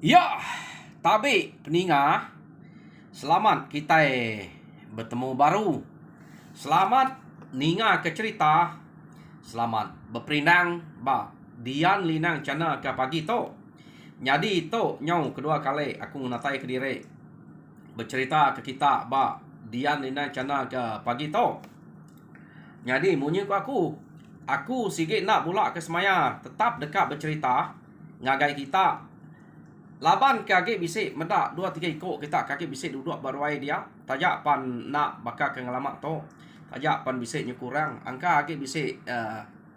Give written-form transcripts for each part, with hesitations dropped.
Ya, tapi peninga, selamat kita bertemu baru. Selamat ninga ke cerita. Selamat berperindang ba Dian linang channel ke pagi to. Jadi to nyau kedua kali aku natai ke diri bercerita ke kita ba Dian linang channel ke pagi to. Jadi munyi ku aku sikit nak pula ke semaya tetap dekat bercerita ngagai kita. Laban kaki bisik medak 2-3 ikut kita kaki bisik duduk baruai dia. Tajak pan nak bakal ke ngalamak tu. Tajak pan bisiknya kurang. Angka kaki bisik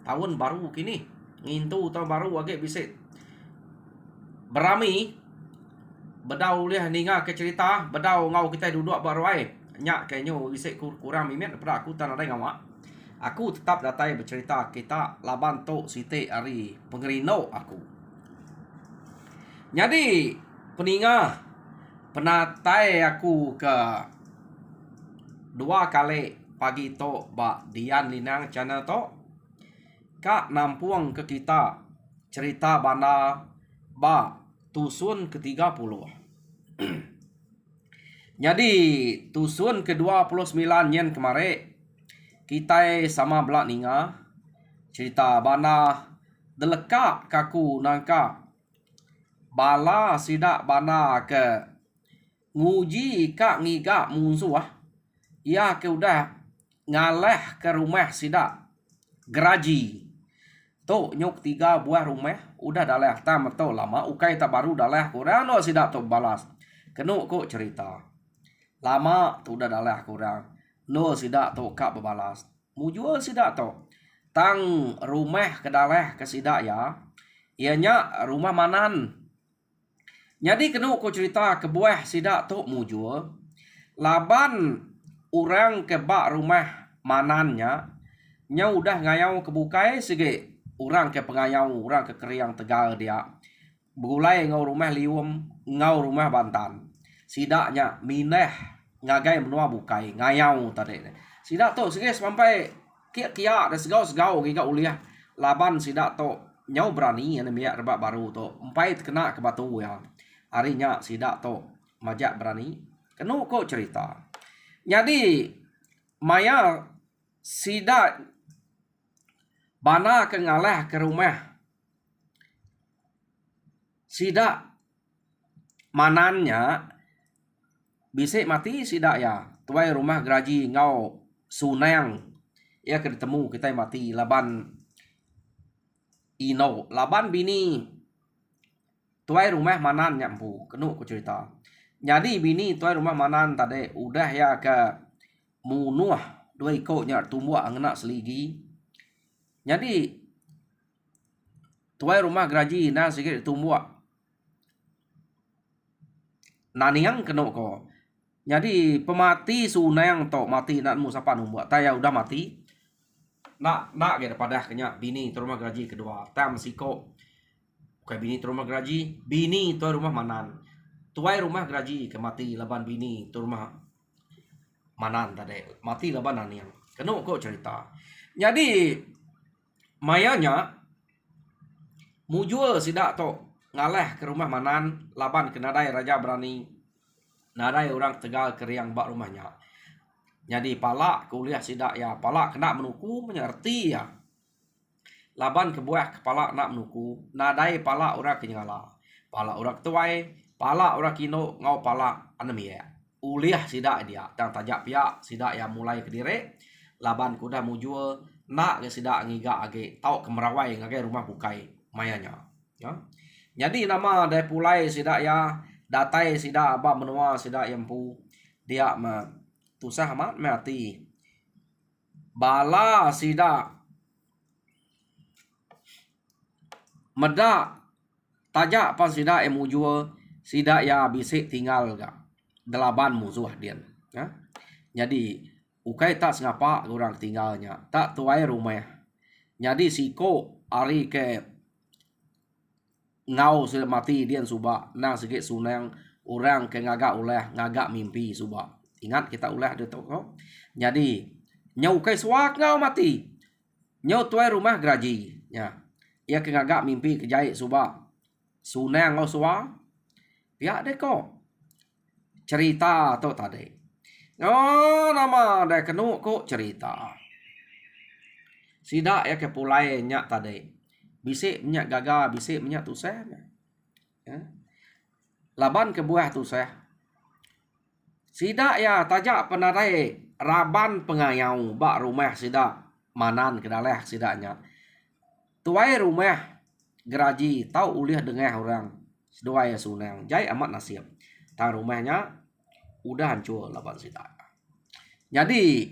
tahun baru kini. Ngintu tahun baru kaki bisik berami. Bedau liah ninga ke cerita. Bedau ngau kita duduk baruai. Nyak kayaknya bisik kurang mimet pada aku tak ada ngamak. Aku tetap datai bercerita kita laban tu siti hari pengerino aku. Jadi peninga penatai aku ke dua kali pagi to ba Dian linang channel to kak nampuang ke kita cerita banda ba tusun ke-30. Jadi tusun ke-29 yen kemarin kita sama belak ninga cerita banda delekak kaku nangka bala sidak bana ke nguji kak ngiga musuh ya ke udah ngaleh ke rumah sidak geraji to nyok 3 buah rumah udah daleh tam to lama ukai tak baru daleh kurang no sidak to balas kenu kok cerita lama tu udah daleh kurang no sidak to kak bebalas mujua sidak to tang rumah ke daleh ke sidak ya ianya rumah manan. Jadi kena aku cerita ke buah sidak tu mujur. Laban orang ke bak rumah manannya. Nya udah ngayau ke bukai sige. Orang ke pengayau, orang ke keriang tegal dia. Begulai ngau rumah liwum, ngau rumah bantan. Sidaknya mineh ngagai menua bukai, ngayau tadi. Sidak tu sige sampai kia-kia dan segau-segau giga uliah. Laban sidak tu nyau berani yang biak rebak baru tu. Empai kena ke batu ya. Harinya sidak to majak berani kenu kok cerita. Jadi maya sidak bana ke ngalah ke rumah sidak manannya bisik mati sidak ya tuai rumah geraji ngau sunang ya ketemu kita mati laban ino laban bini tuai rumah manan nyampu kenu ku cerita. Jadi bini tuai rumah manan tadi udah ya ke munuh dua ikutnya tumbuh angna seligi. Jadi tuai rumah geraji na sikit tumbuh naniang kenu ko. Jadi pemati sunang to mati nak musapa numbuh taya udah mati. Nak gitu pada kenya bini tuai rumah geraji kedua tam siko kayak bini tu rumah geraji, bini tu rumah manan. Tuai rumah geraji ke mati laban bini tu rumah manan tadi. Mati laban naniang. Kenu kok cerita. Jadi mayanya mujur sidak to ngaleh ke rumah manan laban ke nadai raja berani. Nadai orang tegal keriang bak rumahnya. Jadi palak kuliah sidak ya, palak kena menuku menyerti ya. Laban kebuah kepala nak menuku nadai pala ora kenyala pala ora tuai pala ora kino ngau pala anemia uliah sidak dia tang tajak pia sidak ya mulai ke dire laban kuda mujur nak ke sidak ngiga age tau kemerawai ngage rumah bukai mayanya ya. Jadi nama dai pulai sidak ya datai sidak aba menua sidak yampu dia ma tusah amat mati bala sidak medak tajak pas sidak mujur sidak ya bisik tinggal ga delaban musuh dia ya. Jadi ukai tak sengapa orang tinggalnya tak tuai rumah. Jadi siko ari ke ngau sudah mati dia suba nang sikit sunang orang ke ngagak ulah ngagak mimpi suba ingat kita ulah ada toko. Jadi nyau kai suak ngau mati nyau tuai rumah geraji ya. Ia kengagak mimpi kejait suba sunang ngau suwa Pihak deko cerita tu tadi. Oh, nama dah kenu ko cerita. Sidak ya ke pulai nyak tadi. Bisik minyak gaga, bisik minyak tu saya. Ya. Laban ke buah tu saya. Sidak ya tajak penarai raban pengayau bak rumah sidak manan ke daleh sidaknya. Tuai rumah geraji tahu uliah dengah orang seduai sunang jai amat nasib. Tang rumahnya udah hancur laban sidak. Jadi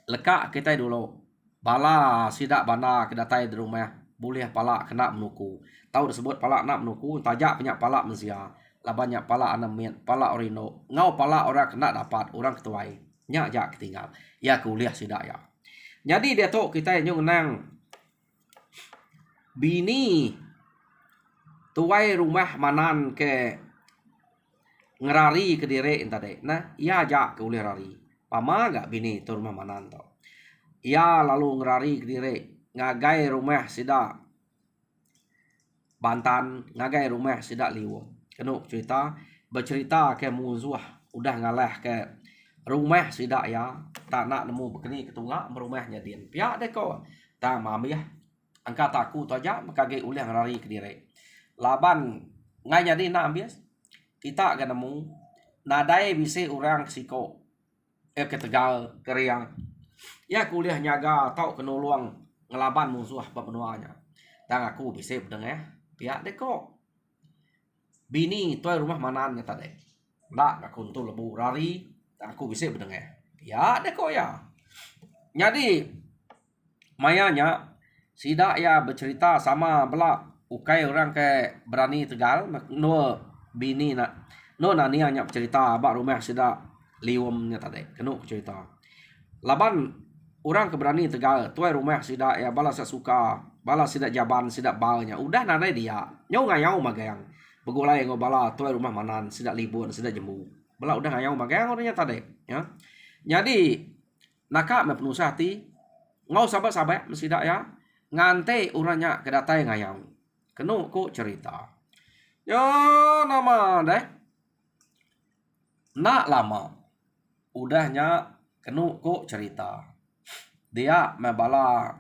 lekak kita dulu bala sidak bana kedatai di rumah boleh pala kena menuku. Tahu disebut pala nak menuku tajak punya pala mensia. Labannya pala anamian, pala orino. Ngau pala orang kena dapat, orang ketuai. Nyak jak ketinggal. Ya kuliah sidak ya. Jadi dia tu kita nyung nang bini tuai rumah manan ke ngerari ke diri tadi. Nah, ia jak ke ulih rari. Pama gak bini tu rumah manan tau. Ia lalu ngerari ke diri. Ngagai rumah sidak Bantan, ngagai rumah sidak Liwung. Kenu cerita, bercerita ke muzuah. Udah ngalah ke rumah sidak ya. Tak nak nemu begini ketungak merumahnya din. Pihak deko. Tak mami ya. Angkat aku tu aja makage ulih ngerari ke diri. Laban ngai jadi nak ambias. Kita akan nemu nadai bisi orang siko ke Tegal ke Riang. Ya kuliah nyaga tau kenuluang ngelaban musuh pemenuanya. Tang aku bisi bedengeh pihak deko. Bini tuai rumah manannya tadi. Ndak aku tu lebu rari tang aku bisi bedengeh. Pihak deko ya. Jadi mayanya sidak ya bercerita sama belak ukai orang ke berani Tegal no bini nak no nania nya bercerita abak rumah sidak Liwumnya tadi kenu cerita laban orang ke berani Tegal tuai rumah sidak ya balas suka balas sidak jaban sidak balnya udah nanai dia nyau ngayau magayang begulai ngobala tuai rumah manan sidak libun sidak jemu bala udah ngayau magayang orangnya tadi ya. Jadi nakak me penuh hati ngau sabar-sabar mesidak ya ngante uranya kedatai ngayau kenu ku cerita ya nama deh nak lama udahnya kenu ku cerita dia mebala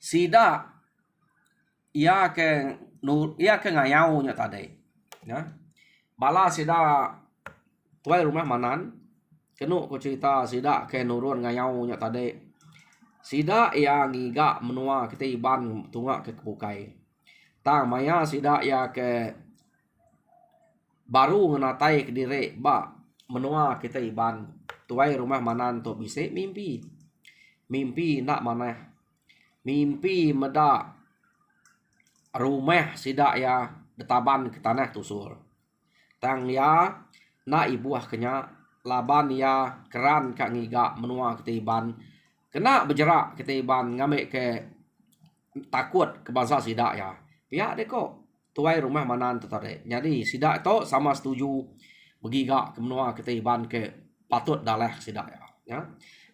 sidak ia ke ngayau nya tadi ya bala sidak tuai rumah manan kenu ku cerita sidak ke nurun ngayau nya tadi sidak ya ngiga menua kita iban tunga ke kepukai. Tang maya sidak ya ke baru ngenatai ke diri ba menua kita iban tuai rumah manan to bise mimpi. Mimpi nak mana? Mimpi meda rumah sidak ya detaban ke tanah tusur. Tang ya na ibuah kenya laban ya keran kak ngiga menua kita iban kena berjerak kita iban ngambil ke takut ke bangsa sidak ya. Pihak deko tuai rumah manan tu tadi. Jadi sidak itu sama setuju begiga ke menua kita iban ke patut dalah sidak ya. Ya.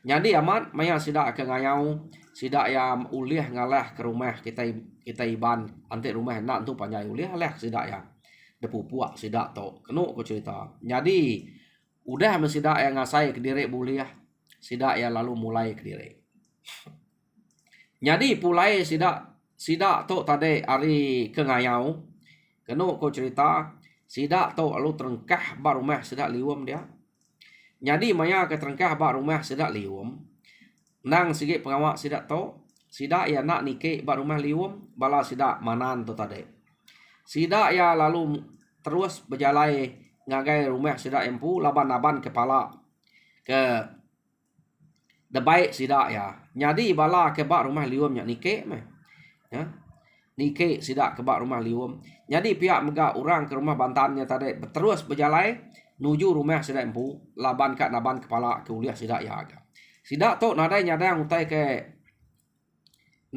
Jadi amat maya sidak ke ngayau sidak ya ulih ngalah ke rumah kita iban antik rumah nak tu panjai ulih leh sidak ya. Depu puak sidak tu kenu ku cerita. Jadi udah mesidak yang ngasai ke diri buliah sidak ya lalu mulai ke diri. Jadi pulai sidak tu tadi hari ke ngayau kenu ku cerita sidak tu lalu terengkah bar rumah sidak Liwum dia. Jadi maya ke terengkah bar rumah sidak Liwum nang sikit pengawak sidak tu sidak ya nak nikik bar rumah Liwum bala sidak manan tu tadi. Sidak ya lalu terus berjalai ngagai rumah sidak empu laban-laban kepala ke debaik sidak ya. Jadi bala ke bak rumah Liwum nya nikik meh. Ya. Nikik sidak ke bak rumah Liwum. Jadi pihak mega orang ke rumah Bantannya tadi terus berjalai nuju rumah sidak empu laban kat naban kepala ke uliah sidak ya aga. Sidak tu nadai nyadang utai ke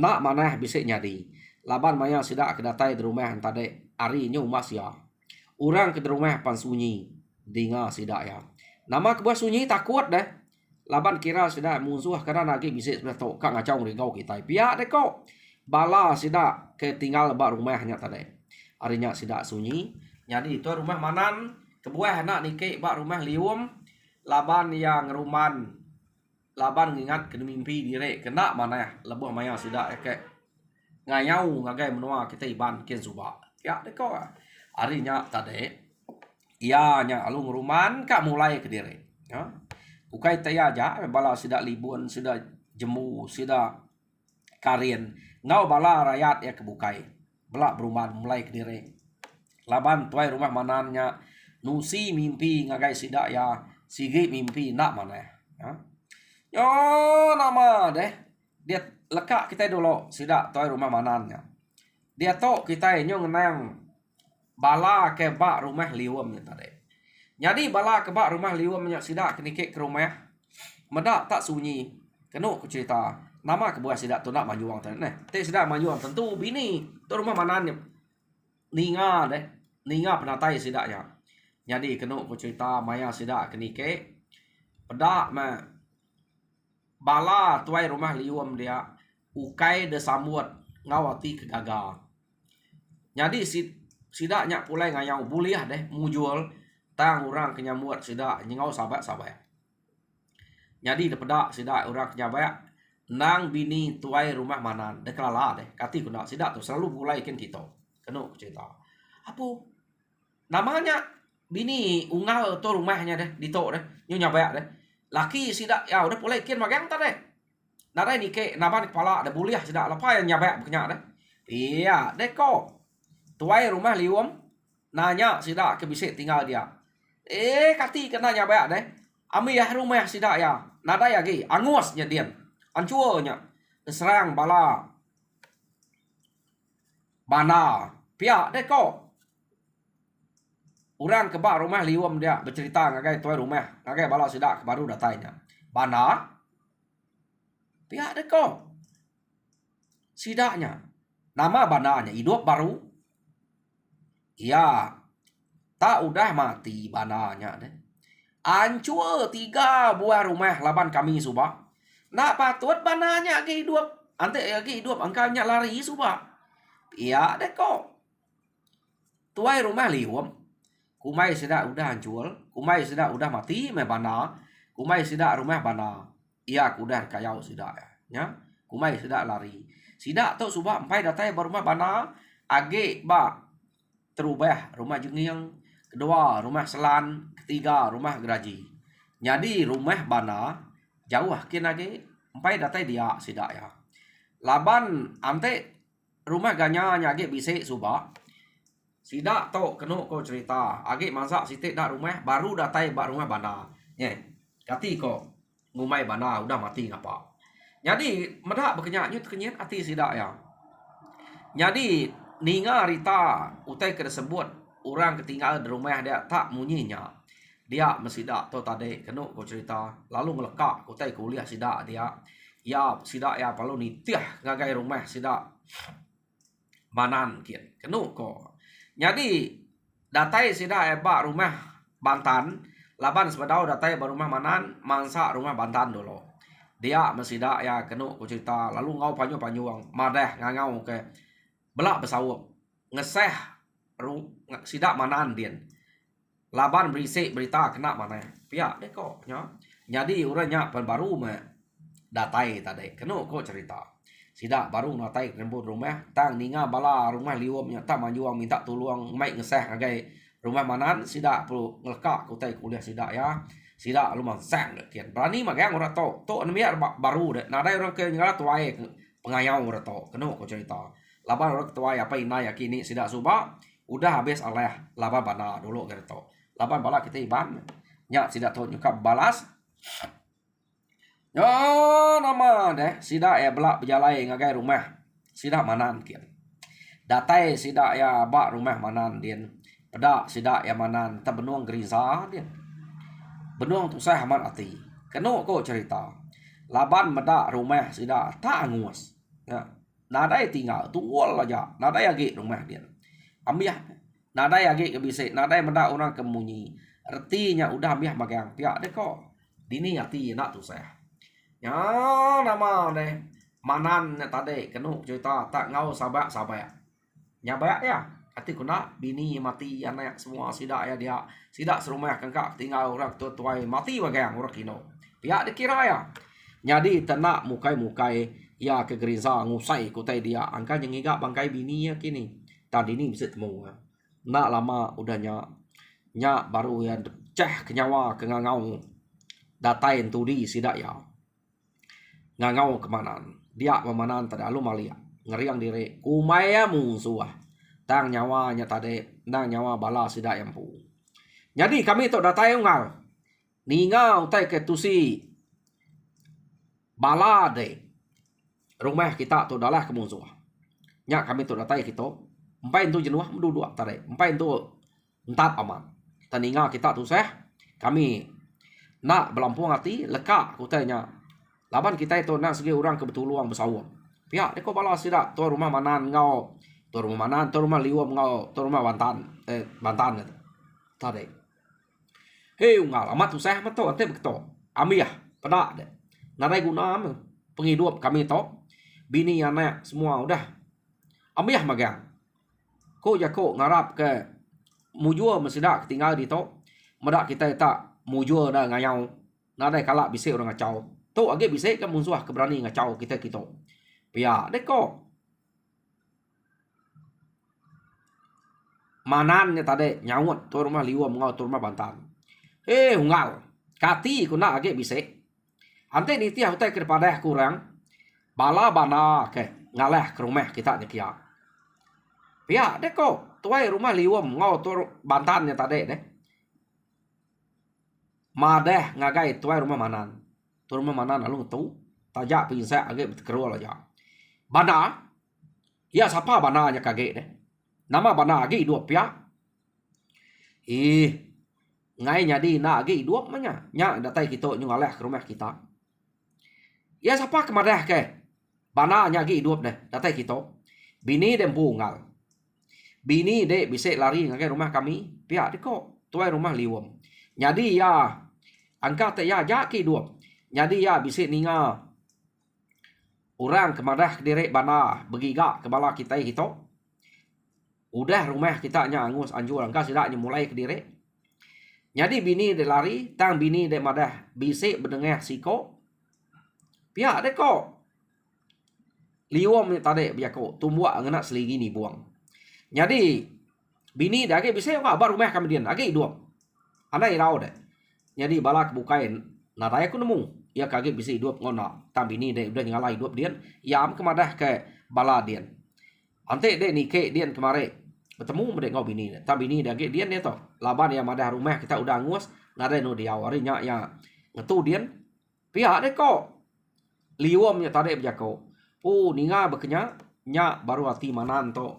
nak manah bisik nyadi. Laban maya sidak kedatai di rumah tadi ari nyu mas ya. Orang ke rumah pan sunyi dinga sidak ya. Nama kebuah sunyi takut deh. Laban kira sidak musuh karena lagi bisik sudah tok kak ngacau rigau kita. Pihak deko bala sidak ke tinggal bak rumahnya tadi. Arinya sidak sunyi. Jadi itu rumah manan kebuah anak nike bak rumah lium laban yang ruman laban ngingat kena mimpi dire kena mana ya lebuh maya sidak ke ngayau ngagai menua kita iban kian suba ya deko arinya tade ia nya alung ruman kak mulai ke dire ya ukai taya aja bala sidak libun sidak jemu sidak karien ngau bala rakyat ya kebukai belak beruman mulai ke dire laban tuai rumah manannya nusi mimpi ngagai sidak ya sigi mimpi nak mana ya yo nama deh dia lekak kita dulu sidak tuai rumah manannya dia tok kita nyong nang bala ke bak rumah liwam tadi jadi bala ke bak rumah liwam nya sidak kenike ke rumah medak tak sunyi kenu ku cerita nama kebuah sidak tu nak majuang tadi nah te sidak majuang tentu bini tu rumah manannya ninga deh ninga penatai sidaknya jadi kenu ku cerita maya sidak kenike pedak ma bala tuai rumah liwam dia ukai de samut ngawati kegagal jadi sidaknya pulai ngayau buliah deh mujul tang orang kenyamut sidak nyengau sabat jadi de pedak sidak orang kenyabak nang bini tuai rumah manan de kelala deh kati kuna sidak tu selalu mulai ken kita kenu ku cerita apa namanya bini ungal tu rumahnya deh di tok deh nyonya bayak deh laki sidak ya udah pulai kian magang tadi narai nike naban kepala ada buliah sidak lapa yang nyabak bekenya deh iya deko tuai rumah liwam nanya sidak ke bisik tinggal dia kati kena nyabak deh ami ya rumah sidak ya nada ya gi angus nyedian ancuanya serang bala bana pihak deko orang kebak rumah liwam dia bercerita ngagai tuai rumah ngagai bala sidak baru datanya bana pihak deko sidaknya nama bananya hidup baru iya tak udah mati bananya deh ancur 3 buah rumah laban kami subak nak patut bananya lagi hidup ante lagi hidup angkanya lari subak iya deko tuai rumah liwam kumai sidak udah hancur, kumai sidak udah mati me bana, kumai sidak rumah bana. Iya kudah kayau sidak ya. Kumai sidak lari. Sidak tu subah empai datai berumah bana, age ba terubah rumah jengiang, kedua rumah selan, ketiga rumah geraji. Jadi rumah bana jauh kin age empai datai dia sidak ya. Laban ante rumah ganya nyage bisik subah sidak to kenu ko cerita agi masak sitik dak rumah baru datai bak rumah bana nye kati ko ngumai bana udah mati ngapa jadi medak bekenya nyut kenyet ati sidak ya jadi ninga rita utai ke sebut orang ketinggalan di rumah dia tak munyinya dia mesidak to tadi kenu ko cerita lalu melekak utai kuliah sidak dia ya sidak ya palu nitiah ngagai rumah sidak banan kian kenu ko jadi datai sidak bak rumah Bantan laban sebadau datai bak rumah manan mangsa rumah Bantan dulu dia mesidak ya kenu ku cerita lalu ngau panyu-panyuang madah ngangau ke belak besawuk ngeseh sidak manan dien laban berisik berita kena mana pihak deko nya jadi uranya baru me datai tadi kenu ku cerita sidak baru natai rembut rumah tang ninga bala rumah liwamnya tak majuang minta tolong mai ngeseh agai rumah manan sidak perlu ngelekak kutai kuliah sidak ya sidak lu mangsang kian berani magang ora to nemia baru deh nadai orang ke ngala tuai pengayau ora to kenu ko cerita laban orang tuai apa ina yakini sidak suba udah habis aleh laban bana dulu gitu laban bala kita iban nya sidak to nyukap balas yo nama deh sidak ya belak berjalai ngagai rumah sidak manan kian datai sidak ya bak rumah manan dien pedak sidak ya manan ta benuang geriza dien benuang tu saya hamat ati kenu ko cerita laban medak rumah sidak tak angus ya nadai tinggal tunggal aja nadai agi rumah dien ambiah nadai agi kebisik nadai medak orang kemunyi artinya udah ambiah magang pihak deh kok dini ati nak tu saya ya nama deh manan tadi kenu cerita tak ngau sabak nyabak ya Hati kuna bini mati anak semua sidak ya dia sidak serumah kengkak tinggal orang tua mati bagang orang kino. Pihak dikira ya. Jadi tenak mukai ya ke gereza ngusai kutai dia angka nyengiga bangkai bini ya kini. Tadi ini bisa temu. Nak lama udah nyak baru ya ceh kenyawa kengangau datain tudi sidak ya. Ngangau kemanan. Dia memanan tadalu malia. Ngeriang diri kumaya musuh. Tang nyawanya tadi nang nyawa bala sidak yang pu. Jadi kami tok datai ungal. Ningau tai ke tusi bala de. Rumah kita tu dalah kemusuh. Nya kami tok datai kita. Empai tu jenuah menduduk tadi. Empai tu entat aman. Teninga kita tu seh. Kami nak belampung hati lekak kutanya. Laban kita itu nak segi orang kebetulan bersawang. Pihak deko bala sidak tu rumah manan ngau. Tu rumah manan, tu rumah liwam ngau, tu rumah bantan gitu. Tadi. Hei ungal amat tu seh amat tu ante begitu. Amiah pedak deh. Narai guna penghidup kami to. Bini anak semua udah. Amiah magang. Ko jako ngarap ke mujua mesidak tinggal di to. Medak kita tak mujua dah ngayau. Narai kalak bisik orang ngacau. Tu age bisik ke musuh keberani ngacau kita. Pia deko. Manannya tadi nyawut tu rumah liwam ngau tu rumah bantan. Ungal. Kati ku nak age bisik. Ante ni tiah utai kepada kurang. Bala bana ke ngalah ke rumah kita nyekia. Pia deko tuai rumah liwam ngau tu bantannya tadi deh. Madeh ngagai tuai rumah manan. Tu rumah manan lalu tu tajak pinsak age berkerul aja. Bana. Ya siapa bananya kage deh. Nama bana agi hidup ya. Ngai jadi na agi hidup manya. Nya datai kita nyungalah ke rumah kita. Ya siapa kemadah ke? Bana nya agi hidup deh. Datai kita. Bini dem bungal. Bini dek bisik lari ngagai rumah kami. Pihak deko. Tuai rumah liwam. Jadi ya. Angka te ya jaki hidup. Jadi ya bisik ninga. Orang kemadah direk bana. Begigak kebala kita. Udah rumah kita nya angus anjur angka sidaknya mulai ke diri. Jadi bini de lari, tang bini de madah bisik berdengah siko. Pihak deko. Liwam ni tadi biako tumbuak ngena seligi ni buang. Jadi bini dah age bisik apa rumah kami dian age hidup. Andai rau deh. Jadi bala kebukain nadai aku nemu. Ya kage bisik hidup ngona. Tang bini de udah nyala hidup dian, yam kemadah ke bala dian. Ante de nike dian kemarin. Bertemu mereka ngau bini. Tak bini dia dia tu. Laban yang madah rumah kita udah angus. Ngada no dia warinya yang ngetu dian. Pihak deh kok. Liwamnya tadi berjako. Ninga bekenya. Nya baru hati manan to.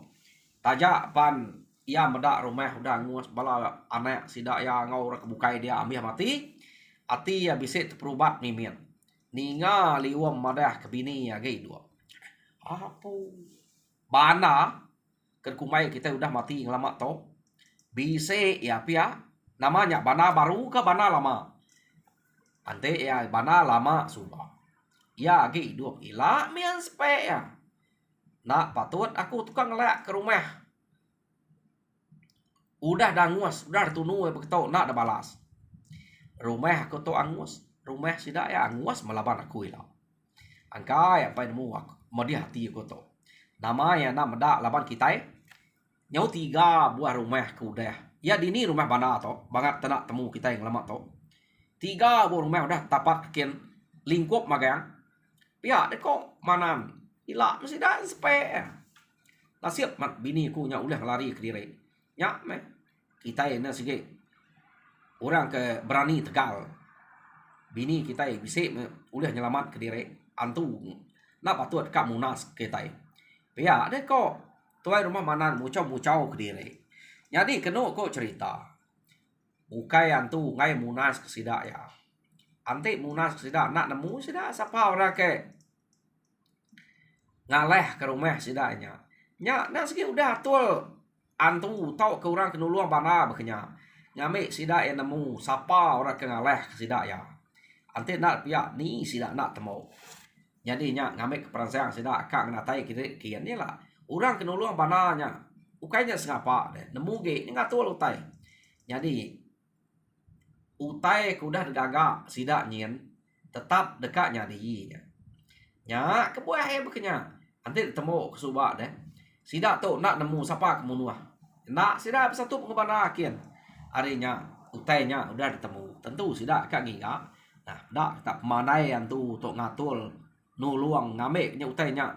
Tajak pan. Ia medak rumah udah angus. Bala anak sidak ya ngau orang kebukai dia ambil mati. Hati ya bisik terperubat mimin. Ninga liwam madah ke bini ya gay dua. Apa? Bana. Kerkumai kita udah mati lama to. Bise ya pia. Namanya bana baru ke bana lama. Ante ya bana lama sudah. Ya agi hidup ila mian spe ya. Nak patut aku tukang ngelak ke rumah. Udah dangus, udah tunu begitu nak ada balas. Rumah aku to angus. Rumah sidak ya angus melaban aku ila. Angka ya pai nemu aku. Madi hati aku to. Nama ya nak medak laban kita. Nyau 3 buah rumah ku udah. Ya dini rumah bana to. Bangat tenak temu kita yang lama to. 3 buah rumah udah tapat kian lingkup magang. Pihak deko manan. Ila mesti dah sepe. Nasib mat bini ku nya ulah lari ke diri. Nya meh. Kita yang sige. Orang ke berani tegal. Bini kita bisik ulah nyelamat ke diri. Antu. Nak patut kak munas kita. Pihak deko. Tuai rumah manan mucau ke diri. Jadi kena kok cerita. Bukai antu ngai munas ke sidak ya. Ante munas ke sidak nak nemu sidak siapa orang ke. Ngaleh ke rumah sidaknya. Nya nak segi udah tul. Antu tau ke orang kenuluang bana bekenya. Nyamik sidak yang nemu siapa orang ke ngaleh ke sidak ya. Ante nak pihak ni sidak nak temu. Jadi nya ngamik ke peransang sidak kak ngatai kita kian ni lah. Orang kenuluang bananya. ukainya sengapa deh nemu ge ngatul utai. Jadi utai kudah dedaga sida nyen tetap dekatnya di nya kebuah bekenya nanti ketemu kesuba deh sida tu nak nemu sapa kemunuah nak sida satu pengebana kian harinya utainya udah ditemu tentu sida kak giga nah dak tak manai yang tu untuk ngatul nuluang ngame utainya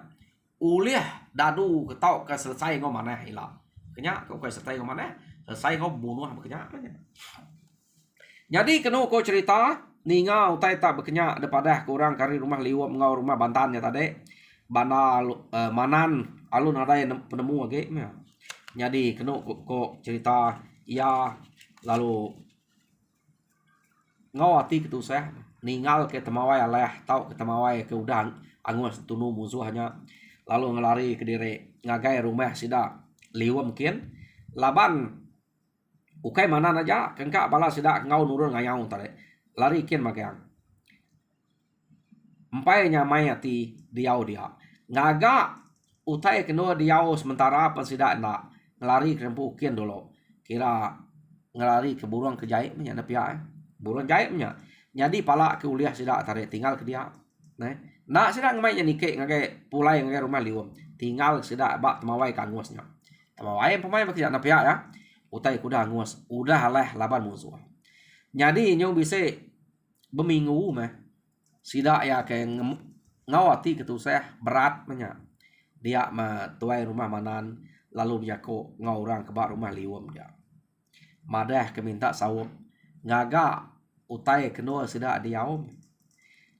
uliah dadu ketau ke selesai ngom mana hilang kenya kau ke selesai ngom mana selesai ngom bunuh bekenya jadi kena kau cerita ninga utai tak bekenya daripada kurang kari rumah liwam ngau rumah bantannya tadi bana manan alun ada yang penemu age jadi kena kok cerita ya lalu ngau hati ketu saya ningal ke temawai aleh tau ke temawai ke udah angus tunu musuhnya lalu ngelari ke diri ngagai rumah sida liwam mungkin laban ukai mana aja kengka bala sida ngau nurun ngayau tadi lari kian magang empai nyamai ati diau dia ngaga utai keno diau sementara pensida nak ngelari kerempu kian dulu kira ngelari ke buruang ke jahit punya nepia buruang jahit punya jadi pala ke uliah sida tadi tinggal ke dia nak sida ngemai nike ngagai pulai ngagai rumah liwam tinggal sida bak temawai kangusnya temawai pemain bekerja nepia ya utai kuda ngus udah leh laban musuh jadi nyong bisa berminggu mah sida ya kayak ngawati ketusah berat banyak dia mah tuai rumah manan lalu biako ngau kebak rumah liwam dia madah keminta sawum ngaga utai kenua sida diaum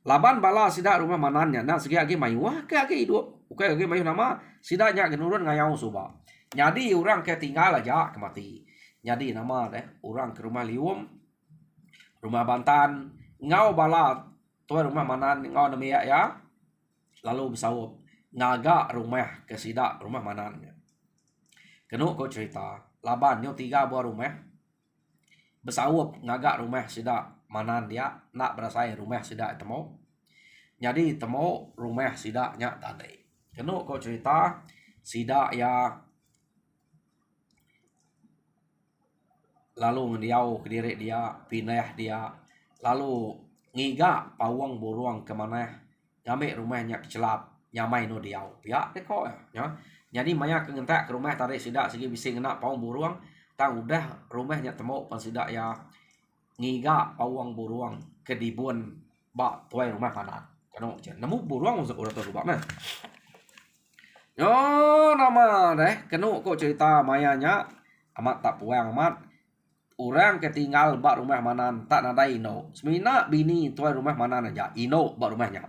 laban bala sida rumah manannya nah segi agi mayu wah ke agi hidup ukai agi mayu nama sida nya genurun ngayau suba jadi orang ke tinggal aja kemati jadi nama deh orang ke rumah liwam rumah bantan ngau bala tuan rumah manan ngau namanya ya lalu bersawap ngaga rumah ke sida rumah manannya kenu kau cerita laban nyo 3 buah rumah bersawap ngaga rumah sida manan dia nak berasai rumah sida temu jadi temu rumah sida nya tadi kenu kau cerita sida ya lalu ngediau ke diri dia pindah dia lalu ngiga pawang buruang kemana ngame rumahnya kecelap nyamai no diau pihak teko ya jadi maya kengentak ke rumah tarik sidak segi bisa ngena pawang buruang tang udah rumahnya temu pan sidak ya ngiga pawang buruang ke dibun bak tuai rumah kanan kanu nemu buruang udah tu bak nah yo nama deh kenu kok cerita mayanya amat tak puang amat orang ketinggal bak rumah manan tak nada ino semina bini tuai rumah manan aja ino bak rumahnya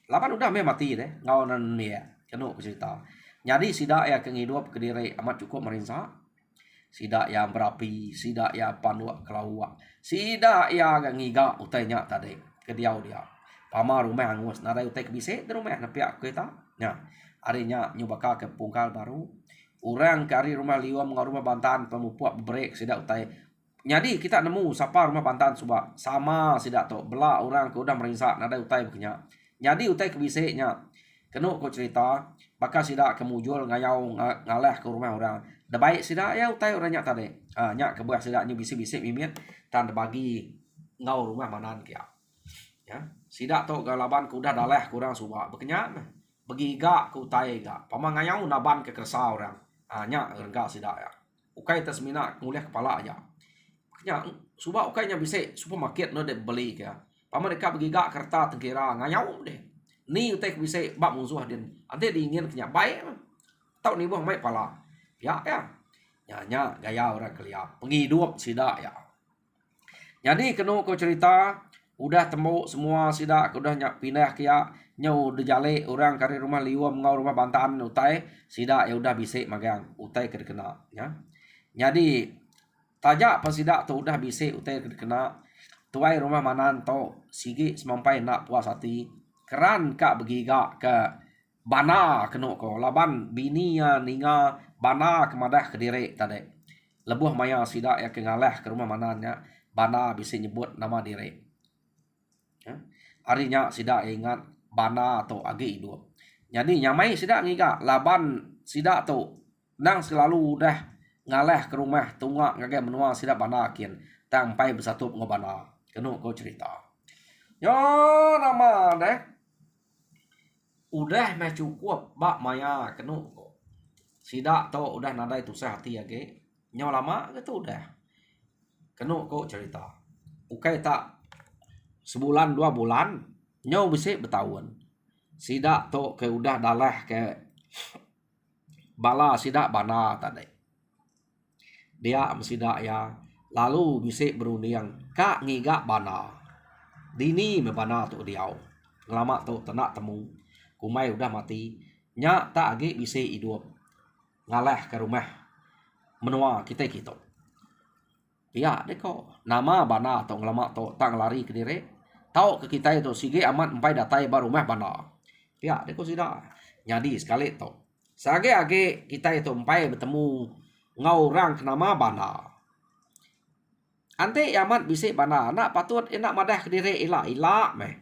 lapan udah me mati deh ngawanan ya kenu cerita jadi sida ya kehidup ke diri amat cukup merinsa sida ya berapi sida ya panua kelaua sida ya ngiga utainya tadi ke diau dia pama rumah angus nada utai kebise di rumah na pihak kita nya arinya nyobaka ke pungkal baru orang kari rumah liwam ngau rumah bantan pemupuak break sida utai jadi kita nemu sapa rumah bantan suba sama sida to bela orang ke udah merinsak nada utai punya jadi utai kebise nya kenu ko cerita bakal sida kemujul ngayau ngalah ke rumah orang da baik sida ya utai orangnya tadi nya kebuah sida nyu bisi-bisi mimit tan bagi ngau rumah manan kia ya sida to galaban ku udah dalah kurang suba bekenya begiga ku utai ga pama ngayau naban ke kersa orang nya enggak sida ya ukai tasmina nguliah kepala aja bekenya suba ukainya bisa supermarket no de beli kia pama deka begiga kerta tengkira ngayau deh ni utai bisa bak musuh din ante diingin kenya baik tau ni buah mai pala ya nya gaya orang kelia penghidup sida ya jadi kenu ko cerita udah temu semua sida udah nyak pindah kia nyau de jale orang kari rumah liwam ngau rumah bantan utai sida ya udah bisa magang utai ke kena ya jadi tajak pas sida tu udah bisa utai ke kena tuai rumah manan to sigi semampai nak puas hati keran kak begiga ke bana kenu ko laban binia ninga bana kemadah ke diri tadi lebuh maya sida ya ke ngalah ke rumah manannya bana bisa nyebut nama diri ya arinya sida ingat bana atau agi hidup jadi nyamai sida ngiga laban sida tu nang selalu dah ngaleh ke rumah tungak ngagai menua sidak bana kian tampai bersatu ngobana kenu ko cerita yo nama deh udah meh cukup bak maya kenu ko sidak to udah nadai tu hati age nyaw lama gitu udah kenu ko cerita ukai tak sebulan 2 bulan nyaw bisa bertahun sidak to ke udah dalah ke bala sidak bana tadi dia sidak ya lalu bisa berunding kak ngiga bana dini me bana tu diau ngelama tu tenak temu kumai udah mati nya tak age bisa hidup ngaleh ke rumah menua kita gitu ya deko nama bana atau ngelama tu tang lari ke dire tau ke kita itu sige amat empai datai baru rumah bana ya deko sida nyadi sekali to sage age kita itu empai bertemu ngau orang kenama bana ante amat bisa bana nak patut enak madah ke dire ila meh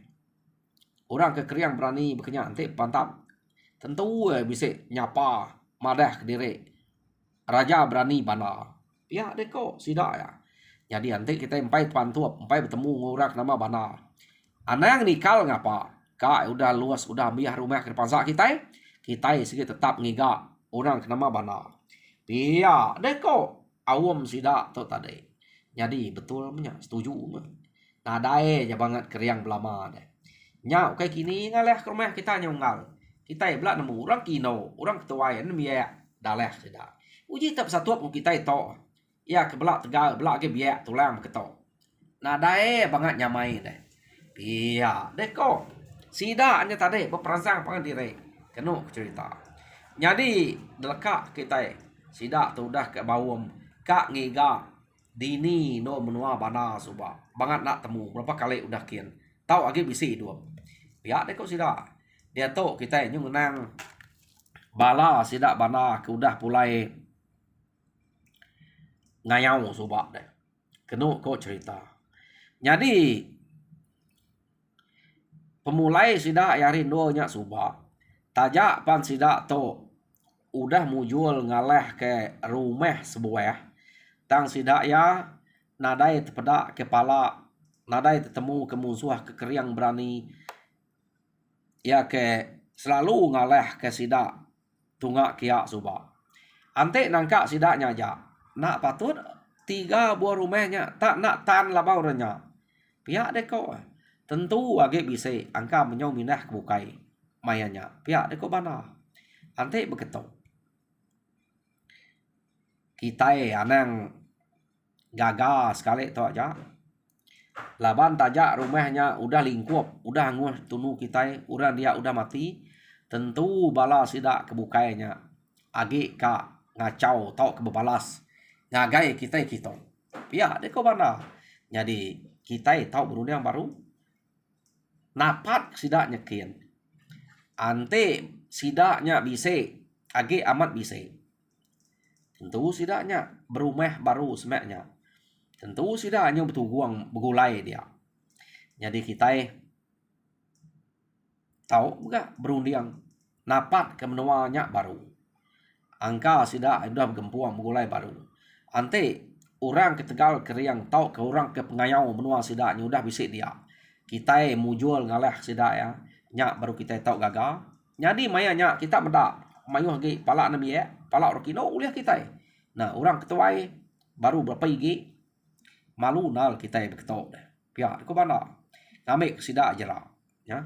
orang ke kriang berani berkenya ante pantap tentu bisa nyapa madah ke dire raja berani bana ya deko sida ya jadi ante kita empai pantuap empai bertemu ngurang nama bana anang nikal ngapa kak udah luas udah biar rumah ke depan kita segi tetap ngiga orang ke nama bana iya deko awam sida tu tadi jadi betul punya setuju nadai aja banget keriang belama deh nya kayak kini ngaleh ke rumah kita nyonggal kita belak nemu orang kino orang ketuayan biaya daleh sida uji tak satu kita itu ya ke belak tegal belak ke biaya tulang keto nadai banget nyamai deh iya deko sida hanya tadi berperansang pangan diri kenu cerita jadi deleka kita sida tu dah ke bawum kak ngiga dini no menua bana suba banget nak temu berapa kali udah kian tahu age bisa hidup ya deko sida dia tu kita nyung nang bala sida bana ke udah pulai ngayau suba deh kenu ko cerita jadi pemulai sida yarin do nya suba tajak pan sida to udah mujul ngaleh ke rumah sebuah tang sida ya nadai tepedak kepala nadai tetemu ke musuh ke keriang berani ya ke selalu ngaleh ke sida tunggak kia suba ante nangka sida nyaja nak patut 3 buah rumahnya tak nak tan labau renya pihak deko tentu age bisa angka menyau minah kebukai mayanya pihak deko bana ante begitu kita anang gagal sekali tu aja laban tajak rumahnya udah lingkup udah nguh tunu kita udah dia udah mati tentu bala sida kebukainya age ka ngacau tau kebebalas ngagai kita pihak deko bana jadi kita tahu berunding baru napat sida nyekin ante sidaknya bisa age amat bisa tentu sidaknya berumah baru semeknya tentu sidaknya betul guang begulai dia jadi kita tahu enggak berunding napat ke menuanya baru angka sidak udah gempuang begulai baru ante orang ke Tegal keriang tahu ke orang ke pengayau menua sidaknya udah bisa dia kita mujul ngaleh sidak ya nyak baru kita tahu gagal jadi mayanya kita medak mayuh lagi pala nabi ya pala rokino uliah kita nah orang ketua baru berapa igi malu nal kita begitu deh pihak ko mana ngamik sidak aja lah ya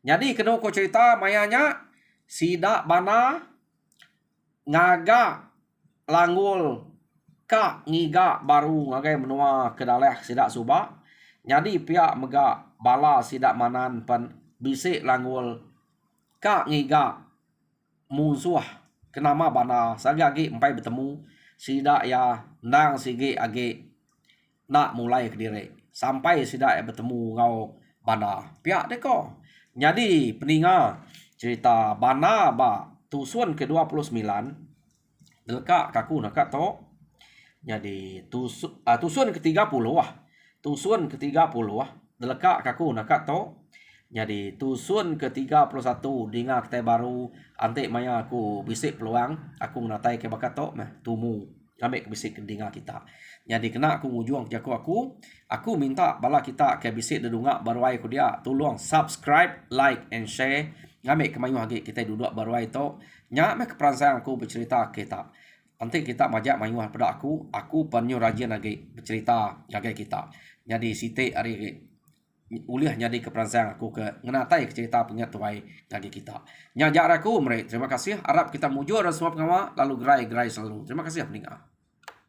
jadi kena ko cerita mayanya sidak bana ngaga langgul kak ngiga baru ngagai menua kedaleh sidak suba jadi pihak mega bala sidak manan pan bisik langgul kak ngiga musuh kenama bana sagagi empai bertemu sidak ya nang sige age nak mulai ke diri sampai sidak ya bertemu ngau bana pihak deko jadi peninga cerita bana ba tusun ke-29 delka kaku nak to jadi tusun ke-30 tusun ke-30 delka kaku nak to Jadi tusun ke-31 dengar kita baru ante maya aku bisik peluang aku natai ke bakato mah tumu ambek bisik dengar kita. Jadi kena aku ngujuang jaku aku minta bala kita ke bisik dedunga baru ai ku dia tolong subscribe, like and share ngambek kemayu hagi kita duduk baru ai to nya mek keperansan aku bercerita kita. Nanti kita majak mayu pada aku panyu rajin lagi bercerita jaga kita. Jadi site hari uliah jadi keperansan aku ke ngenatai cerita punya tuai lagi kita. Nyajak aku mereka. Terima kasih. Harap kita mujur dan semua pengawal lalu gerai-gerai selalu. Terima kasih pendengar.